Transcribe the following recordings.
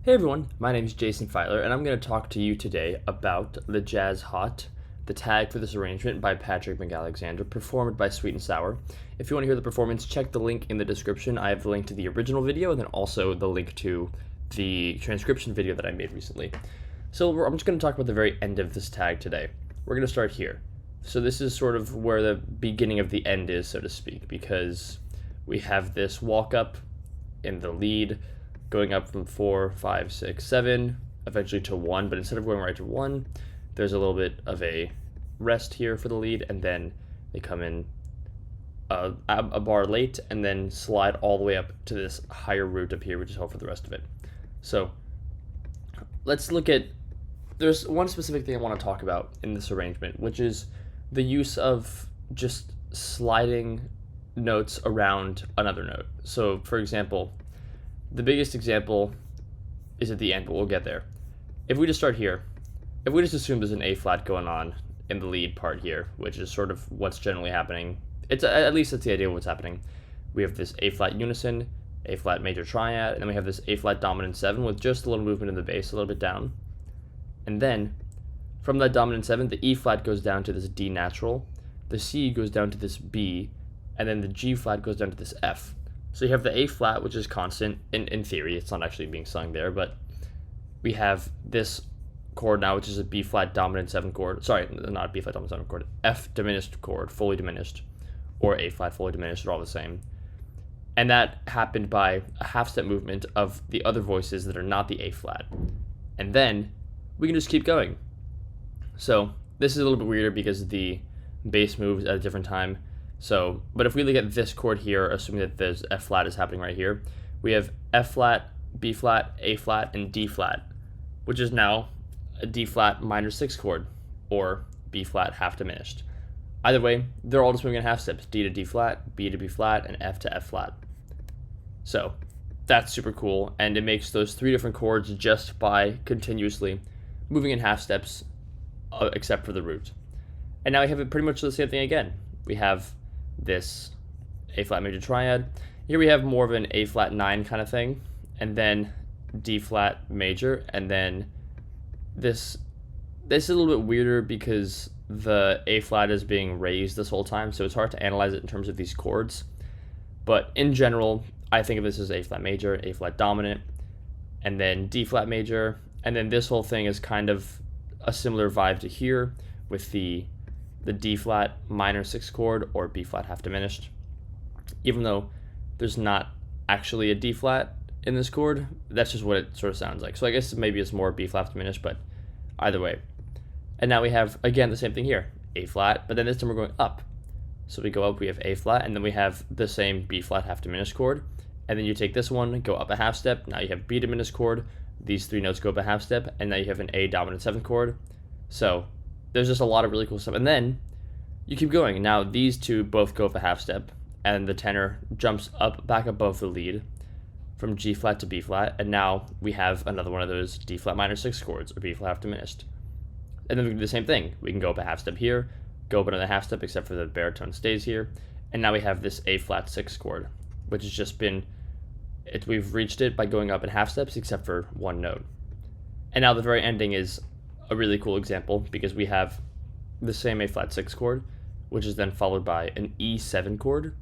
Hey everyone, my name is Jason Filer, and I'm going to talk to you today about the Jazz Hot, the tag for this arrangement by Patrick McAlexander, performed by Sweet and Sour. If you want to hear the performance, check the link in the description. I have the link to the original video and then also the link to the transcription video that I made recently. So I'm just going to talk about the very end of this tag today. We're going to start here. So this is sort of where the beginning of the end is, so to speak, because we have this walk up in the lead, going up from 4, 5, 6, 7, eventually to 1, but instead of going right to 1, there's a little bit of a rest here for the lead, and then they come in a bar late, and then slide all the way up to this higher root up here, which is held for the rest of it. So let's look at, there's one specific thing I want to talk about in this arrangement, which is the use of just sliding notes around another note. So for example, the biggest example is at the end, but we'll get there. If we just start here, if we just assume there's an A flat going on in the lead part here, which is sort of what's generally happening, it's at least that's the idea of what's happening. We have this A flat unison, A flat major triad, and then we have this A flat dominant 7 with just a little movement in the bass, a little bit down. And then from that dominant 7, the E flat goes down to this D natural, the C goes down to this B, and then the G flat goes down to this F. So you have the A flat, which is constant in theory. It's not actually being sung there, but we have this chord now, which is a B flat dominant 7 chord. Sorry, not a B flat dominant 7 chord. F diminished chord, fully diminished, or A flat fully diminished. They're all the same. And that happened by a half step movement of the other voices that are not the A flat. And then we can just keep going. So this is a little bit weirder because the bass moves at a different time. So, but if we look at this chord here, assuming that there's F flat is happening right here, we have F flat, B flat, A flat, and D flat, which is now a D flat minor 6 chord, or B flat half diminished. Either way, they're all just moving in half steps, D to D flat, B to B flat, and F to F flat. So that's super cool, and it makes those 3 different chords just by continuously moving in half steps, except for the root. And now we have it pretty much the same thing again. We have this A flat major triad. Here we have more of an A flat 9 kind of thing, and then D flat major, and then this is a little bit weirder because the A flat is being raised this whole time, so it's hard to analyze it in terms of these chords. But in general, I think of this as A flat major, A flat dominant, and then D flat major, and then this whole thing is kind of a similar vibe to here with the D flat minor 6 chord, or B flat half diminished, even though there's not actually a D flat in this chord. That's just what it sort of sounds like. So I guess maybe it's more B flat diminished, but either way. And now we have, again, the same thing here, A flat, but then this time we're going up. So we go up, we have A flat, and then we have the same B flat half diminished chord. And then you take this one, go up a half step, now you have B diminished chord, these 3 notes go up a half step, and now you have an A dominant 7 chord. So there's just a lot of really cool stuff. And then you keep going. Now these 2 both go up a half step, and the tenor jumps up back above the lead from G flat to B flat, and now we have another one of those D flat minor 6 chords, or B flat half diminished. And then we can do the same thing. We can go up a half step here, go up another half step, except for the baritone stays here, and now we have this A flat 6 chord, which has just been, we've reached it by going up in half steps, except for 1 note. And now the very ending is a really cool example, because we have the same A flat 6 chord, which is then followed by an E7 chord,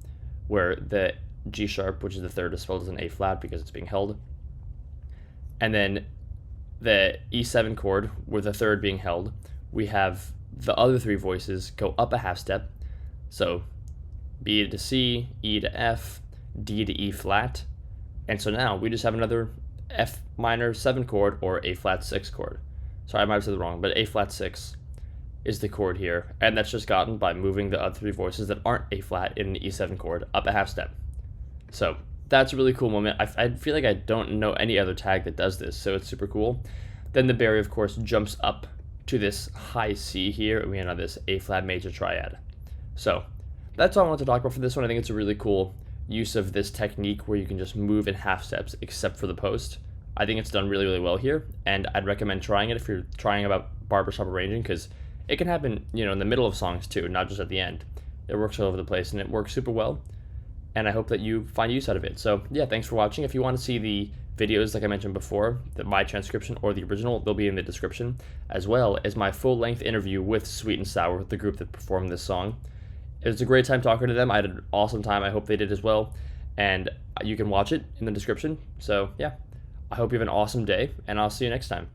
where the G sharp, which is the 3rd, is spelled as an A flat because it's being held. And then the E7 chord, with the 3rd being held, we have the other 3 voices go up a half step. So B to C, E to F, D to E flat. And so now we just have another F minor 7 chord, or A flat 6 chord. Sorry, I might have said it wrong, but A flat 6 is the chord here, and that's just gotten by moving the other 3 voices that aren't A flat in an E7 chord up a half step. So that's a really cool moment. I feel like I don't know any other tag that does this, so it's super cool. Then the barry, of course, jumps up to this high C here, and we have this A flat major triad. So that's all I wanted to talk about for this one. I think it's a really cool use of this technique where you can just move in half steps except for the post. I think it's done really, really well here, and I'd recommend trying it if you're trying about barbershop arranging, because it can happen, in the middle of songs too, not just at the end. It works all over the place, and it works super well. and I hope that you find use out of it. So yeah, thanks for watching. If you want to see the videos, like I mentioned before, my transcription or the original, they'll be in the description, as well as my full-length interview with Sweet and Sour, the group that performed this song. It was a great time talking to them. I had an awesome time. I hope they did as well. And you can watch it in the description. So, yeah, I hope you have an awesome day, and I'll see you next time.